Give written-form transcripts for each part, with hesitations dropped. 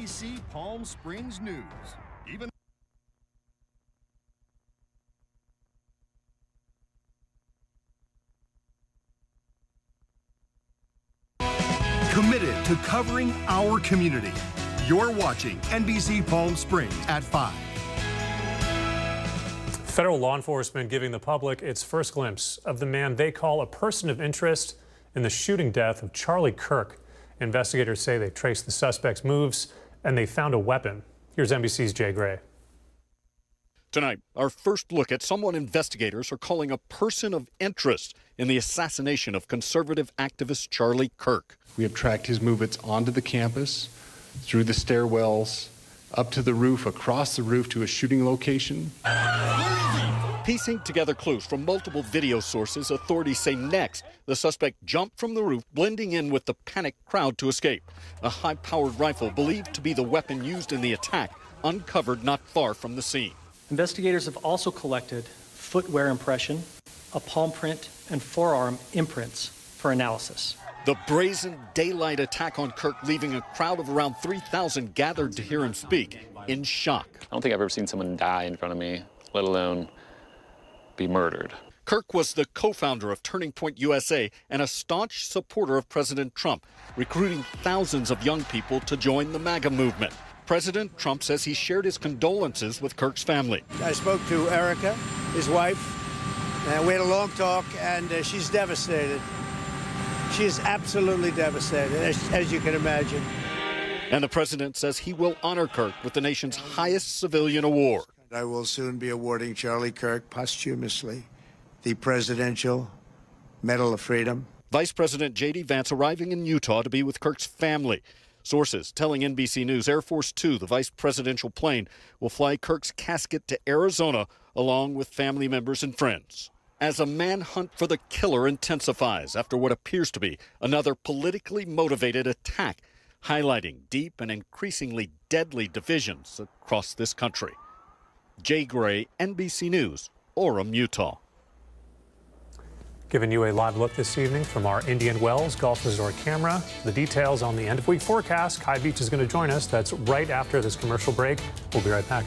NBC Palm Springs News. Even committed to covering our community. You're watching NBC Palm Springs at 5. Federal law enforcement giving the public its first glimpse of the man they call a person of interest in the shooting death of Charlie Kirk. Investigators say they've traced the suspect's moves and they found a weapon. Here's NBC's Jay Gray. Tonight, our first look at someone investigators are calling a person of interest in the assassination of conservative activist Charlie Kirk. We have tracked his movements onto the campus, through the stairwells, up to the roof, across the roof to a shooting location. Piecing together clues from multiple video sources, authorities say next the suspect jumped from the roof, blending in with the panicked crowd to escape. A high-powered rifle believed to be the weapon used in the attack, uncovered not far from the scene. Investigators have also collected footwear impression, a palm print, and forearm imprints for analysis. The brazen daylight attack on Kirk leaving a crowd of around 3,000 gathered to hear him speak in shock. I don't think I've ever seen someone die in front of me, let alone be murdered. Kirk was the co-founder of Turning Point USA and a staunch supporter of President Trump, recruiting thousands of young people to join the MAGA movement. President Trump says he shared his condolences with Kirk's family. I spoke to Erica, his wife, and we had a long talk, and she's devastated. She is absolutely devastated, as you can imagine. And the president says he will honor Kirk with the nation's highest civilian award. I will soon be awarding Charlie Kirk posthumously the Presidential Medal of Freedom. Vice President J.D. Vance arriving in Utah to be with Kirk's family. Sources telling NBC News Air Force Two, the vice presidential plane, will fly Kirk's casket to Arizona along with family members and friends. As a manhunt for the killer intensifies after what appears to be another politically motivated attack, highlighting deep and increasingly deadly divisions across this country. Jay Gray, NBC News, Orem, Utah. Giving you a live look this evening from our Indian Wells Golf Resort camera. The details on the end-of-week forecast. High Beach is going to join us. That's right after this commercial break. We'll be right back.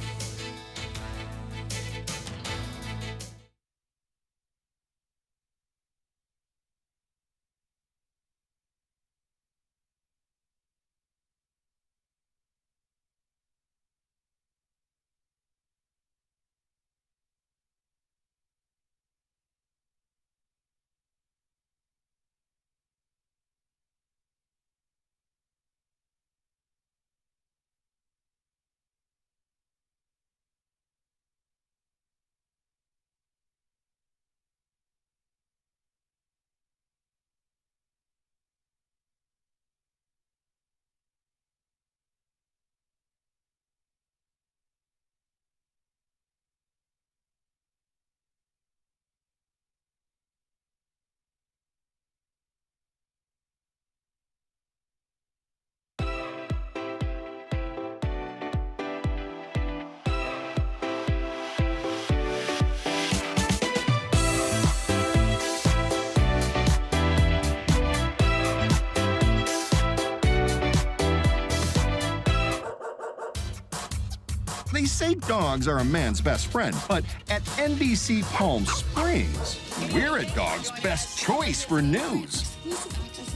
They say dogs are a man's best friend, but at NBC Palm Springs, we're a dog's best choice for news.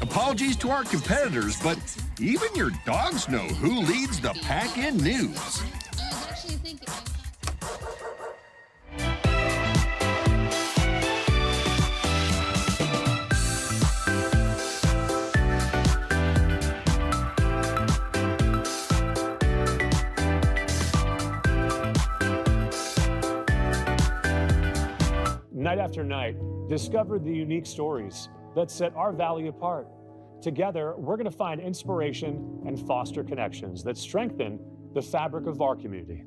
Apologies to our competitors, but even your dogs know who leads the pack in news. Night after night, discover the unique stories that set our valley apart. Together, we're going to find inspiration and foster connections that strengthen the fabric of our community.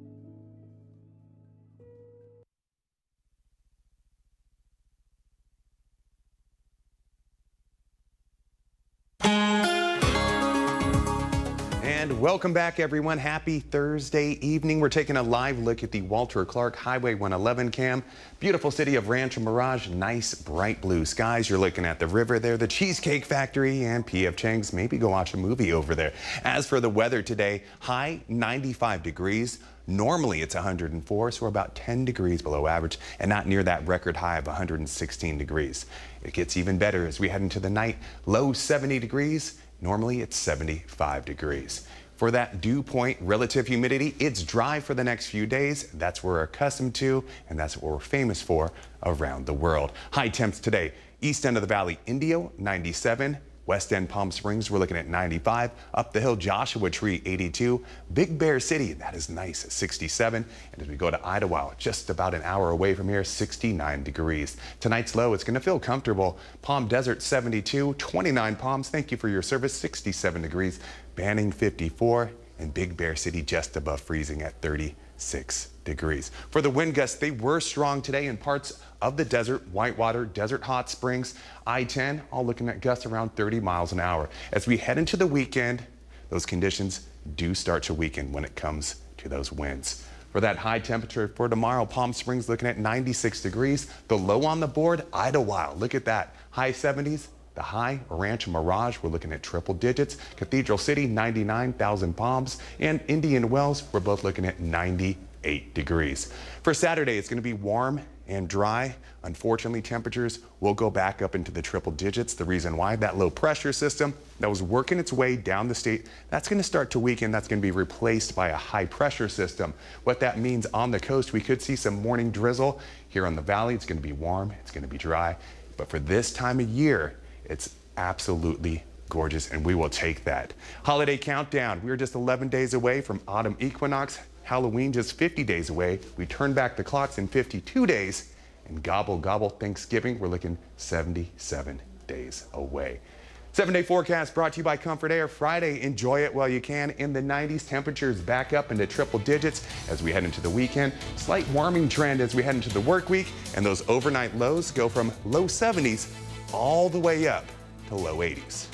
And welcome back, everyone. Happy Thursday evening. We're taking a live look at the Walter Clark Highway 111 cam. Beautiful city of Rancho Mirage. Nice, bright blue skies. You're looking at the river there, the Cheesecake Factory, and P.F. Chang's. Maybe go watch a movie over there. As for the weather today, high 95 degrees. Normally it's 104, so we're about 10 degrees below average and not near that record high of 116 degrees. It gets even better as we head into the night. Low 70 degrees. Normally it's 75 degrees. For that dew point relative humidity, it's dry for the next few days. That's what we're accustomed to, and that's what we're famous for around the world. High temps today, east end of the valley, Indio, 97. West End Palm Springs, we're looking at 95. Up the hill, Joshua Tree, 82. Big Bear City, that is nice, 67. And as we go to Idlewild, just about an hour away from here, 69 degrees. Tonight's low, it's going to feel comfortable. Palm Desert, 72. 29 Palms, thank you for your service, 67 degrees. Banning, 54. And Big Bear City just above freezing at 36 degrees. For the wind gusts, they were strong today in parts of the desert, Whitewater, Desert Hot Springs, I-10, all looking at gusts around 30 miles an hour. As we head into the weekend, those conditions do start to weaken when it comes to those winds. For that high temperature for tomorrow, Palm Springs looking at 96 degrees. The low on the board, Idlewild, look at that, high 70s. The high, Rancho Mirage, we're looking at triple digits. Cathedral City, 99,000 Palms. And Indian Wells, we're both looking at 98 degrees. For Saturday, it's going to be warm and dry. Unfortunately, temperatures will go back up into the triple digits. The reason why, that low pressure system that was working its way down the state, that's going to start to weaken. That's going to be replaced by a high pressure system. What that means on the coast, we could see some morning drizzle. Here on the valley, it's going to be warm, it's going to be dry. But for this time of year, it's absolutely gorgeous, and we will take that. Holiday countdown. We're just 11 days away from autumn equinox. Halloween just 50 days away. We turn back the clocks in 52 days. And gobble, gobble, Thanksgiving, we're looking 77 days away. 7-day forecast brought to you by Comfort Air. Friday, enjoy it while you can. In the 90s, temperatures back up into triple digits as we head into the weekend. Slight warming trend as we head into the work week. And those overnight lows go from low 70s all the way up to low 80s.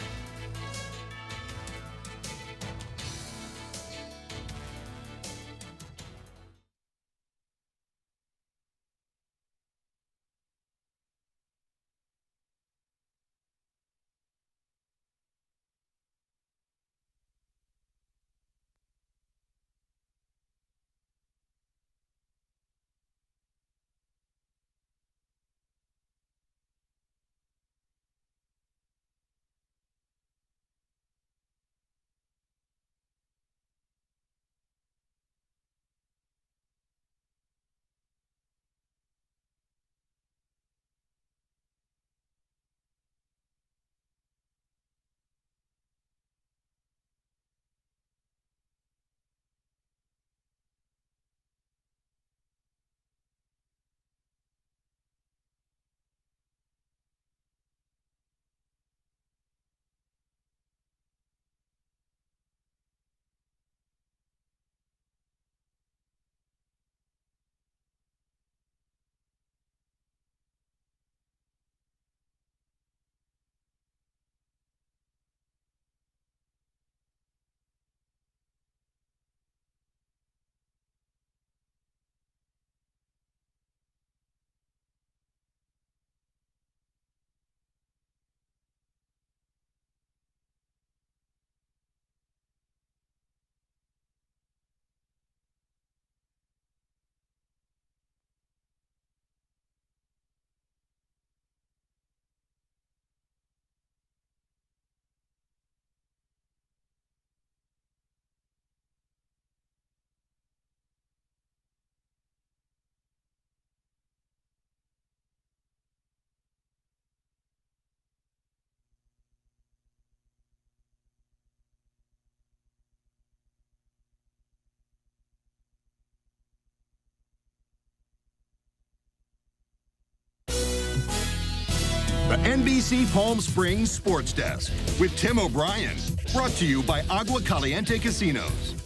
The NBC Palm Springs Sports Desk with Tim O'Brien. Brought to you by Agua Caliente Casinos.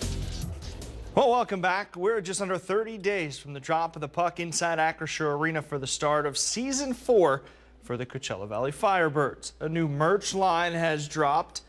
Well, welcome back. We're just under 30 days from the drop of the puck inside Acrisure Arena for the start of Season 4 for the Coachella Valley Firebirds. A new merch line has dropped.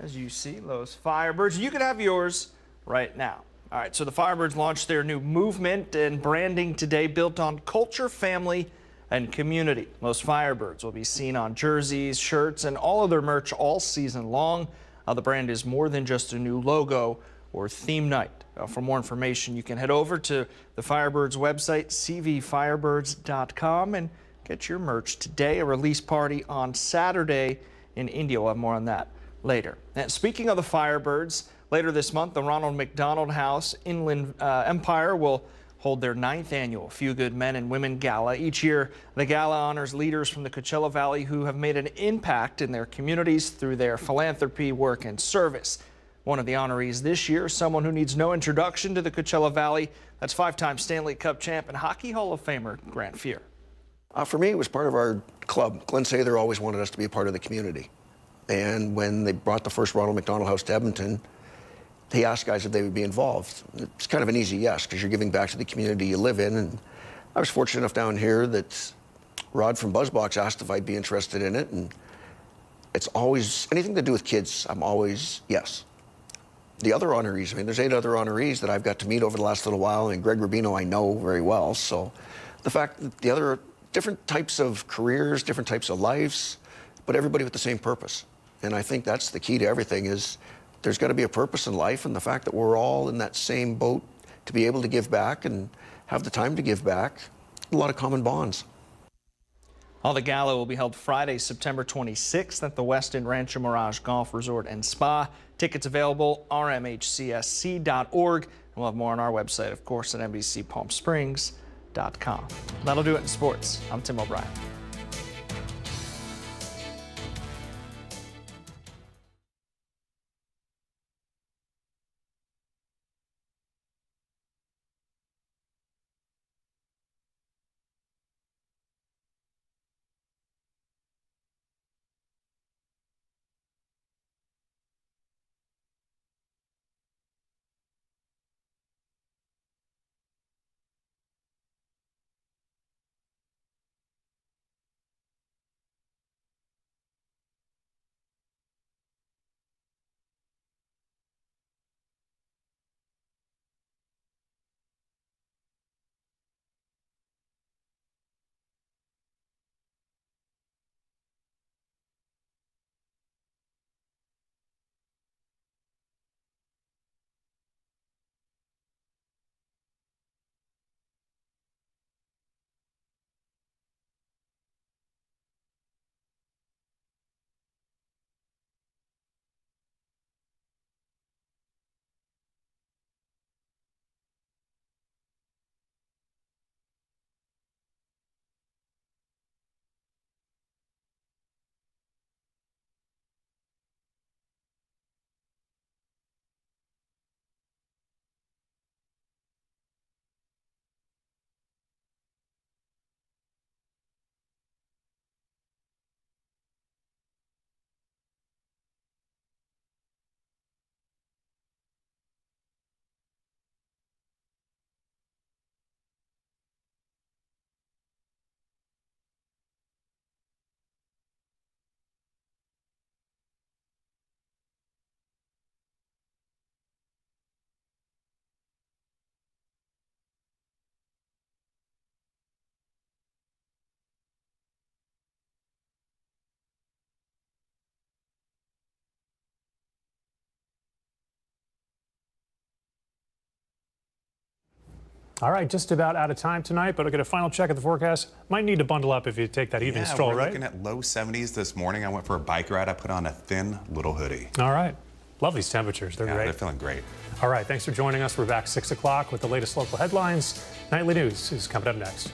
as you see those Firebirds. You can have yours right now. All right, so the Firebirds launched their new movement and branding today built on culture, family, and community. Most Firebirds will be seen on jerseys, shirts, and all other merch all season long. The brand is more than just a new logo or theme night. For more information, you can head over to the Firebirds website, cvfirebirds.com, and get your merch today. A release party on Saturday in India. We'll have more on that later. And speaking of the Firebirds, later this month, the Ronald McDonald House Inland Empire will hold their 9th annual Few Good Men and Women Gala. Each year, the gala honors leaders from the Coachella Valley who have made an impact in their communities through their philanthropy, work, and service. One of the honorees this year is someone who needs no introduction to the Coachella Valley. That's 5-time Stanley Cup champ and Hockey Hall of Famer Grant Fuhr. For me, it was part of our club. Glenn Sather always wanted us to be a part of the community. And when they brought the first Ronald McDonald House to Edmonton, he asked guys if they would be involved. It's kind of an easy yes, because you're giving back to the community you live in. And I was fortunate enough down here that Rod from Buzzbox asked if I'd be interested in it. And it's always, anything to do with kids, I'm always yes. The other honorees, I mean, there's 8 other honorees that I've got to meet over the last little while, and Greg Rubino I know very well. So the fact that the other different types of careers, different types of lives, but everybody with the same purpose. And I think that's the key to everything is there's got to be a purpose in life, and the fact that we're all in that same boat to be able to give back and have the time to give back, a lot of common bonds. The gala will be held Friday, September 26th at the Westin Rancho Mirage Golf Resort and Spa. Tickets available, rmhcsc.org. And we'll have more on our website, of course, at NBCPalmSprings.com. That'll do it in sports. I'm Tim O'Brien. All right, just about out of time tonight, but I'll get a final check of the forecast. Might need to bundle up if you take that evening stroll, we're right? Looking at low 70s this morning. I went for a bike ride. I put on a thin little hoodie. All right. Love these temperatures. They're great. They're feeling great. All right, thanks for joining us. We're back 6 o'clock with the latest local headlines. Nightly News is coming up next.